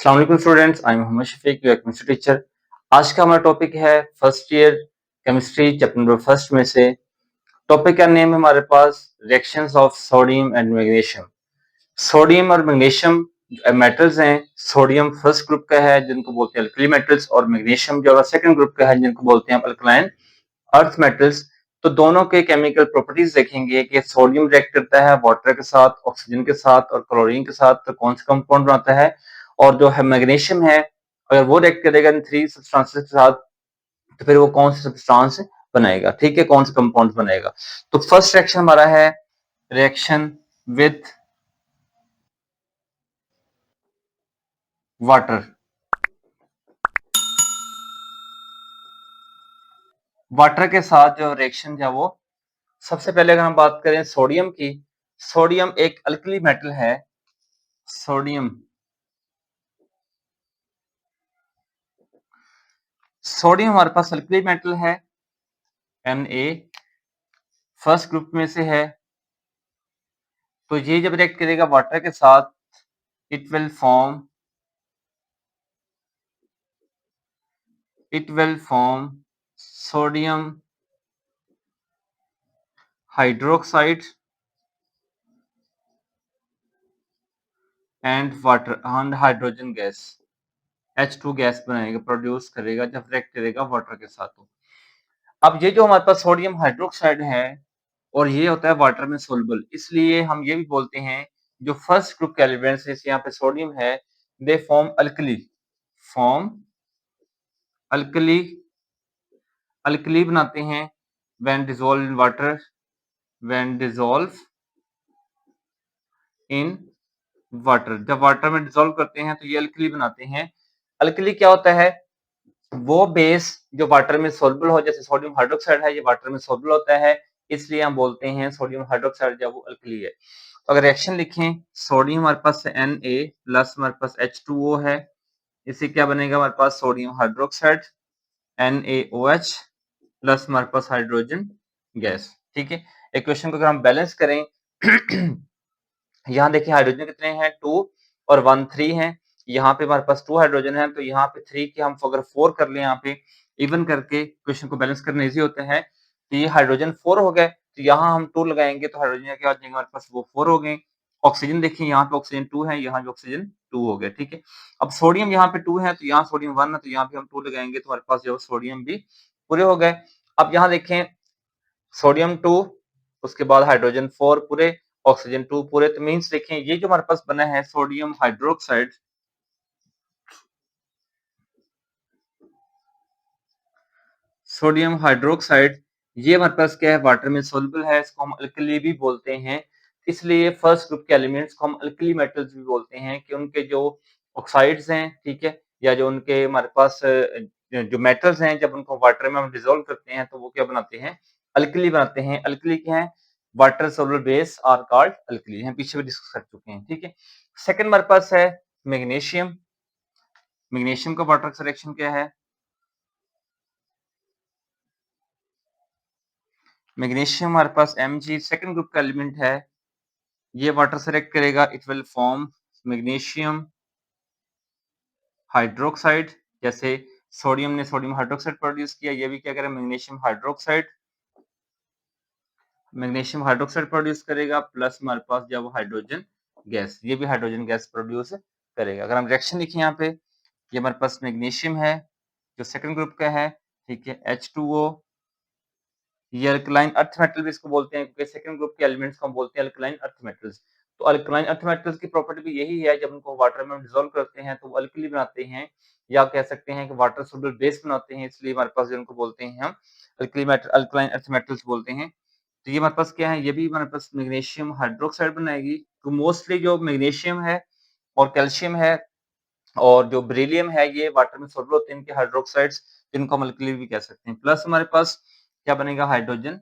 अस्सलाम वालेकुम students, I am Mohammad Shafiq, your chemistry teacher. आज का हमारा टॉपिक है first year chemistry chapter number first में से। टॉपिक का नेम है हमारे पास reactions of sodium and magnesium. Sodium और मैग्नीशियम मेटल्स हैं। सोडियम फर्स्ट ग्रुप का है जिनको बोलते हैं अल्कली मेटल्स, और मैग्नीशियम जो है सेकंड ग्रुप का है जिनको बोलते हैं अल्कलाइन अर्थ मेटल्स। तो दोनों के केमिकल प्रॉपर्टीज देखेंगे कि सोडियम रिएक्ट करता है वाटर के साथ, ऑक्सीजन के साथ और क्लोरीन के साथ, तो कौन सा कंपाउंड बनाता है। और जो है मैग्नीशियम है, अगर वो रिएक्ट करेगा इन थ्री सब्सटेंसेस के साथ, तो फिर वो कौन सा सब्सटेंस बनाएगा, ठीक है, कौन सा कंपाउंड बनाएगा। तो फर्स्ट रिएक्शन हमारा है रिएक्शन विथ वाटर। वाटर के साथ जो रिएक्शन है वो, सबसे पहले अगर हम बात करें सोडियम की, सोडियम एक अल्कली मेटल है। सोडियम सोडियम हमारे पास अल्कली मेटल है, Na फर्स्ट ग्रुप में से है। तो ये जब रिएक्ट करेगा वाटर के साथ, it will form sodium hydroxide and water and hydrogen gas, H2 gas बनाएगा, प्रोड्यूस करेगा जब रिएक्ट करेगा वाटर के साथ। तो अब ये जो हमारे पास सोडियम हाइड्रोक्साइड है और ये होता है वाटर में सोलबल, इसलिए हम ये भी बोलते हैं जो फर्स्ट ग्रुप के एलिमेंट्स जैसे यहाँ पे सोडियम है, दे फॉर्म अल्कली अल्कली बनाते हैं when dissolve in water, when dissolve in water, जब वाटर में डिसॉल्व करते हैं तो ये अल्कली बनाते हैं। अल्कली क्या होता है, वो बेस जो वाटर में सोलबल हो, जैसे सोडियम हाइड्रोक्साइड है ये वाटर में सोलबल होता है, इसलिए हम बोलते हैं सोडियम हाइड्रोक्साइड जब वो अल्कली है। तो अगर रिएक्शन लिखें, सोडियम हमारे पास Na प्लस हमारे पास H2O है, इससे क्या बनेगा हमारे पास सोडियम हाइड्रोक्साइड NaOH प्लस हमारे पास हाइड्रोजन गैस, ठीक है। इक्वेशन को अगर हम बैलेंस करें यहाँ देखिए हाइड्रोजन कितने हैं, 2 और 1 3 हैं। यहाँ पे हमारे पास 2 हाइड्रोजन है, तो यहाँ पे 3 के हम अगर 4 कर लें, यहाँ पे इवन करके क्वेश्चन को बैलेंस करना इजी होता है। तो ये हाइड्रोजन 4 हो गए, तो यहाँ हम 2 लगाएंगे तो हाइड्रोजन क्या हो जाएंगे हमारे पास, वो 4 हो गए। ऑक्सीजन देखिए यहाँ पे ऑक्सीजन 2 है, यहाँ भी ऑक्सीजन 2 हो गए, ठीक है। अब सोडियम यहाँ पे 2 है, तो यहाँ सोडियम 1 है, तो यहाँ पे हम 2 लगाएंगे तो हमारे पास जो सोडियम भी पूरे हो गए। अब यहाँ देखें सोडियम 2, उसके बाद हाइड्रोजन 4 पूरे, ऑक्सीजन 2 पूरे, तो मींस देखें ये जो हमारे पास बना है सोडियम हाइड्रोक्साइड, ये हमारे पास क्या है, वाटर में सोलबल है, इसको हम अल्कली भी बोलते हैं। इसलिए फर्स्ट ग्रुप के एलिमेंट्स को हम अल्कली मेटल्स भी बोलते हैं कि उनके जो ऑक्साइड्स हैं, ठीक है, या जो उनके हमारे पास जो मेटल्स हैं, जब उनको वाटर में हम डिसॉल्व करते हैं तो वो क्या बनाते हैं, अल्कली बनाते हैं। अल्कली क्या है, water soluble base are called alkali, हम पीछे भी डिस्कस कर चुके हैं, ठीक है। सेकंड हमारे पास है मैग्नीशियम। मैग्नीशियम का वाटर का रिएक्शन क्या है, मैग्नीशियम हमारे पास Mg सेकंड ग्रुप का एलिमेंट है, ये वाटर से रिएक्ट करेगा, it will form magnesium hydroxide. जैसे सोडियम ने सोडियम हाइड्रोक्साइड प्रोड्यूस किया, ये भी क्या करेगा, मैग्नीशियम हाइड्रोक्साइड प्रोड्यूस करेगा, प्लस हमारे पास जब हाइड्रोजन गैस, ये भी हाइड्रोजन गैस प्रोड्यूस करेगा। अगर हम रिएक्शन लिखें यहाँ पे, ये हमारे पास मैग्नीशियम है जो सेकंड ग्रुप का है, ठीक है, H2O, ये अल्कलाइन अर्थ मेटल भी इसको बोलते हैं, क्योंकि सेकंड ग्रुप के एलिमेंट्स को हम बोलते हैं अल्कलाइन अर्थ मेटल्स। तो अल्कलाइन अर्थ मेटल्स की प्रॉपर्टी भी यही है, जब उनको वाटर में डिसॉल्व करते हैं तो वो अल्कली बनाते हैं, या कह सकते हैं कि वाटर सोलुबल बेस बनाते हैं, इसलिए हमारे पास जो उनको बोलते हैं हम alkali metal, alkaline earth metals बोलते हैं। तो ये हमारे पास क्या है, ये भी हमारे पास मैग्नीशियम हाइड्रोक्साइड बनाएगी। तो मोस्टली जो मैग्नीशियम है और कैल्शियम है और जो बेरिलियम है, ये वाटर में सोलुबल होते हैं, इनके हाइड्रोक्साइड्स, जिनको हम अल्कली भी कह सकते हैं। प्लस हमारे पास क्या बनेगा, हाइड्रोजन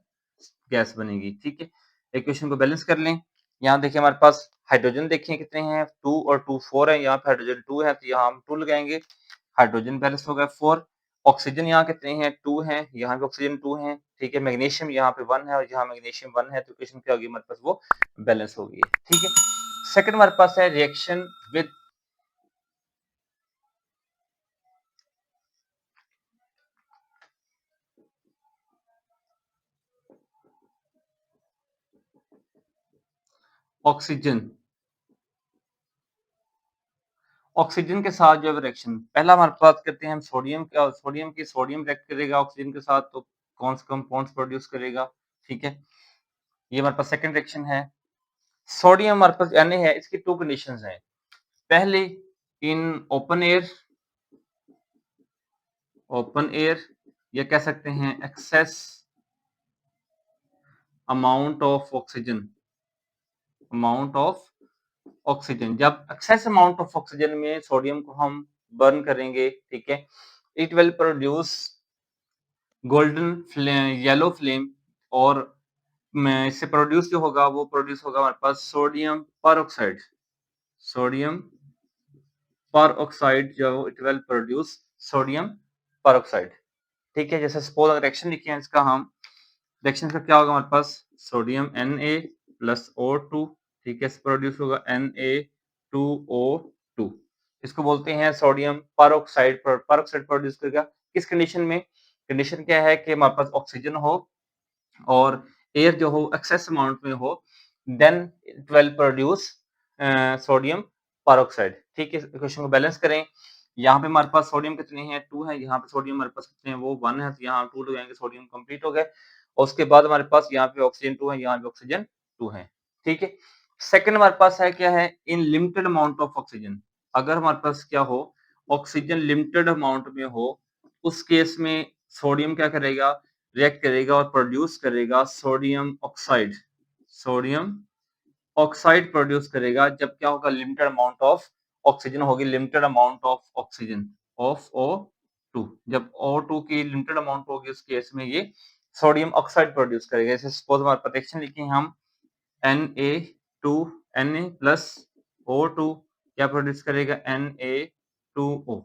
गैस बनेगी, ठीक है। इक्वेशन को बैलेंस कर लें, यहाँ देखिए हमारे पास हाइड्रोजन देखिए कितने हैं, 2 और 2 4 है, यहाँ पे हाइड्रोजन 2 है, तो यहाँ हम 2 लगाएंगे, हाइड्रोजन बैलेंस हो गया 4। ऑक्सीजन यहाँ कितने हैं, 2 हैं, यहाँ पे ऑक्सीजन 2 है, ठीक है। मैग्नीशियम यहाँ पे 1 है और यहाँ मैग्नीशियम 1 है, तो इक्वेशन क्या होगी हमारे पास, वो बैलेंस हो गई है, ठीक है। सेकंड हमारे पास है रिएक्शन विद ऑक्सीजन ऑक्सीजन के साथ जो रिएक्शन, पहला हमारे बात करते हैं हम सोडियम का, सोडियम रिएक्ट करेगा ऑक्सीजन के साथ तो कौन से कंपाउंड्स प्रोड्यूस करेगा, ठीक है। ये हमारे पास सेकंड रिएक्शन है। सोडियम हमारे पास Na है, इसकी टू कंडीशंस हैं। पहले इन ओपन एयर या कह सकते हैं एक्सेस अमाउंट ऑफ ऑक्सीजन, जब एक्सेस अमाउंट ऑफ ऑक्सीजन में सोडियम को हम बर्न करेंगे, ठीक है, it will produce golden flame, yellow flame, और इससे प्रोड्यूस जो होगा वो प्रोड्यूस होगा हमारे पास सोडियम पर ऑक्साइड जो इट विल प्रोड्यूस सोडियम पर ऑक्साइड, ठीक है। जैसे सपोज अगर रिएक्शन लिखे हैं इसका, हम रिएक्शन का क्या होगा हमारे पास सोडियम Na प्लस O2, ठीक है, प्रोड्यूस होगा Na2O2, इसको बोलते हैं सोडियम पर ऑक्साइड प्रोड्यूस करेगा। किस कंडीशन में, कंडीशन क्या है कि हमारे पास ऑक्सीजन हो और एयर जो हो एक्सेस अमाउंट में हो, then it will produce sodium peroxide, ठीक है। इक्वेशन को बैलेंस करें, यहाँ पे हमारे पास सोडियम कितने हैं 2 है, यहाँ पे सोडियम हमारे पास कितने हैं वो 1 है, तो यहाँ 2 लगाएंगे सोडियम कंप्लीट हो गए, और उसके बाद हमारे पास यहाँ पे ऑक्सीजन 2 है, यहाँ पे ऑक्सीजन 2 है, ठीक है। सेकंड हमारे पास है क्या है, in limited amount of oxygen, अगर हमारे पास क्या हो ऑक्सीजन लिमिटेड अमाउंट में हो, उस केस में सोडियम क्या करेगा, रिएक्ट करेगा और प्रोड्यूस करेगा सोडियम ऑक्साइड प्रोड्यूस करेगा, जब क्या होगा लिमिटेड अमाउंट ऑफ ऑक्सीजन होगी, limited amount of oxygen of O2, जब O2 की लिमिटेड अमाउंट होगी उस केस में ये सोडियम ऑक्साइड प्रोड्यूस करेगा। जैसे सपोज हमारे प्रोटेक्शन लिखे हम Na प्लस O2 क्या प्रोड्यूस करेगा Na2O,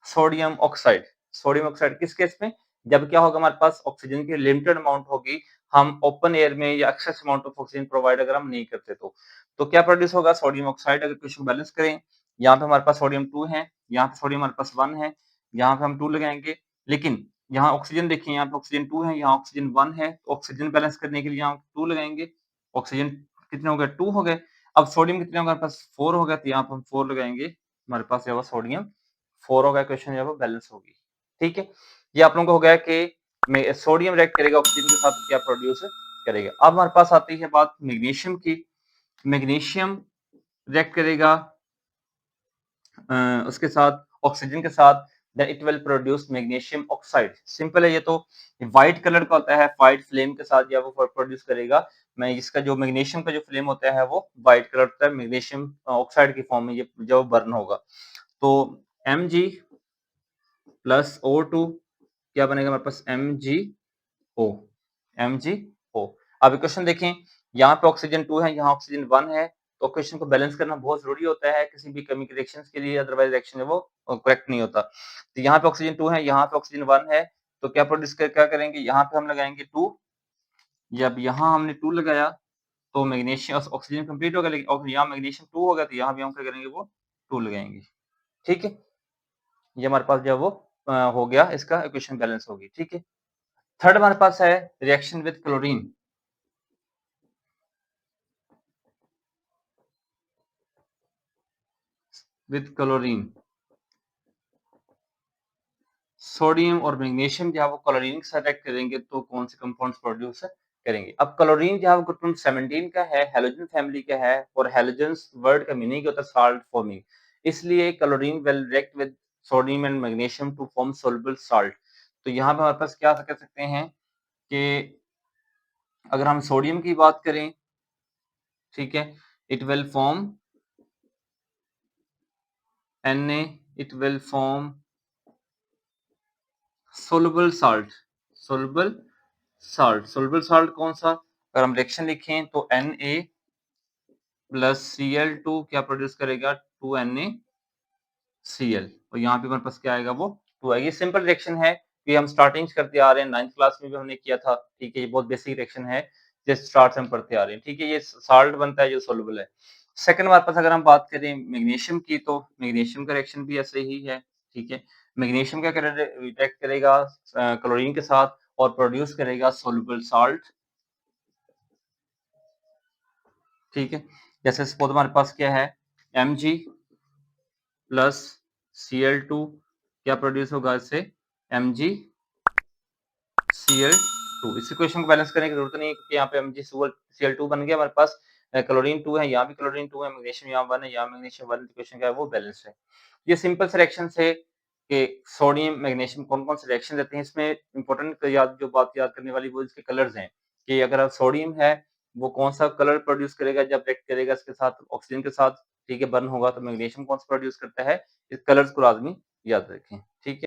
सोडियम ऑक्साइड किस केस में, जब क्या होगा हमारे पास ऑक्सीजन की लिमिटेड अमाउंट होगी, हम ओपन एयर में या excess amount of oxygen provide अगर हम नहीं करते तो क्या प्रोड्यूस होगा सोडियम ऑक्साइड। अगर क्वेश्चन बैलेंस करें, यहाँ पे हमारे पास सोडियम 2 है, यहाँ पे सोडियम हमारे पास 1 है, यहाँ पे हम 2 लगाएंगे, लेकिन यहाँ ऑक्सीजन देखिए, यहाँ पे ऑक्सीजन 2 है, यहाँ ऑक्सीजन 1 है, तो ऑक्सीजन बैलेंस करने के लिए यहाँ 2 लगाएंगे, ऑक्सीजन कितने हो गए 2 हो गए। अब सोडियम कितने हो गए हमारे पास 4 हो गया, तो यहाँ पे हम 4 लगाएंगे, हमारे पास जो है सोडियम 4 होगा, क्वेश्चन जो है वो बैलेंस होगी, ठीक है। ये आप लोगों को हो गया कि सोडियम रिएक्ट करेगा ऑक्सीजन के साथ क्या प्रोड्यूस करेगा। अब हमारे पास आती है बात मैग्नीशियम की, मैग्नीशियम रिएक्ट करेगा उसके साथ ऑक्सीजन के साथ, then it will produce magnesium oxide. Simple है, ये तो व्हाइट कलर का होता है, व्हाइट फ्लेम के साथ या वो प्रोड्यूस करेगा। मैं इसका जो मैग्नीशियम का जो फ्लेम होता है वो व्हाइट कलर होता है, मैग्नीशियम ऑक्साइड की फॉर्म में ये जो बर्न होगा, तो Mg प्लस O2 क्या बनेगा हमारे पास MgO। अब क्वेश्चन देखें, यहाँ पे ऑक्सीजन 2 है, यहाँ ऑक्सीजन 1 है, तो क्वेश्चन को बैलेंस करना बहुत जरूरी होता है किसी भी केमिकल रिएक्शंस के लिए, अदरवाइज रिएक्शन है वो करेक्ट नहीं होता। तो यहाँ पे ऑक्सीजन 2 है, यहाँ पे ऑक्सीजन 1 है, तो क्या प्रोड्यूस क्या करेंगे, यहाँ पे हम लगाएंगे 2, जब यहाँ हमने 2 लगाया तो मैग्नीशियम ऑक्सीजन कंप्लीट हो गया, लेकिन यहाँ मैग्नीशियम 2 हो गया, तो यहाँ भी हम क्या करेंगे वो 2 लगाएंगे, ठीक है। ये हमारे पास जो है वो हो गया, इसका इक्वेशन बैलेंस होगी, ठीक है। थर्ड हमारे पास है रिएक्शन विद क्लोरीन, सोडियम और मैग्नीशियम जो है वो क्लोरीन के साथ रिएक्ट करेंगे तो कौन से कंपाउंड्स प्रोड्यूस करेंगे। अब क्लोरीन जो है वो ग्रुप 17 का है, हैलोजन फैमिली का है, और हैलोजेंस वर्ड का मीनिंग होता है साल्ट फॉर्मिंग, इसलिए chlorine will react with sodium and magnesium to form soluble salt. तो यहाँ पे हमारे पास क्या कह सकते हैं कि अगर हम सोडियम की बात करें, ठीक है, it will form Na, it will form soluble salt कौन सा, अगर हम रिएक्शन लिखें तो Na प्लस Cl2 क्या प्रोड्यूस करेगा 2NaCl, और यहाँ पे हमारे पास क्या आएगा वो 2 आएगी। सिंपल रिएक्शन है, ये हम स्टार्टिंग से करते आ रहे हैं, 9th क्लास में भी हमने किया था, ठीक है। ये बहुत बेसिक रिएक्शन है, जिस स्टार्ट से हम पढ़ते आ रहे हैं, ठीक है। ये साल्ट बनता है जो सोलुबल है। सेकंड हमारे पास अगर हम बात करें मैग्नीशियम की, तो मैग्नीशियम का रिएक्शन भी ऐसे ही है, ठीक है। मैग्नीशियम क्या रिएक्ट करेगा क्लोरीन के साथ और प्रोड्यूस करेगा सोलुबल साल्ट, ठीक है? जैसे सपोज़ हमारे पास क्या है Mg प्लस Cl2 क्या प्रोड्यूस होगा इससे MgCl2 इस इक्वेशन को बैलेंस करने की ज़रूरत नहीं है क्योंकि यहाँ पे MgCl2 बन गया हमारे पास क्लोरीन 2 है, यहाँ भी क्लोरीन 2 है, मैग्नीशियम यहाँ 1 है, यहाँ मैग्नीशियम 1 इक्वेशन क्या है वो बैलेंस है। ये सिंपल से रिएक्शंस है कि सोडियम, मैग्नीशियम कौन-कौन से रिएक्शन देते हैं इसमें इम्पोर्टेंट याद जो बात याद करने वाली वो इसके कलर्स हैं, कि अगर अब सोडियम है वो कौन-सा कलर प्रोड्यूस करेगा जब रिएक्ट करेगा इसके साथ ऑक्सीजन के साथ, ठीक है, बर्न होगा तो मैग्नीशियम कौन-सा प्रोड्यूस करता है, इस कलर्स को लाज़मी याद रखें, ठीक है?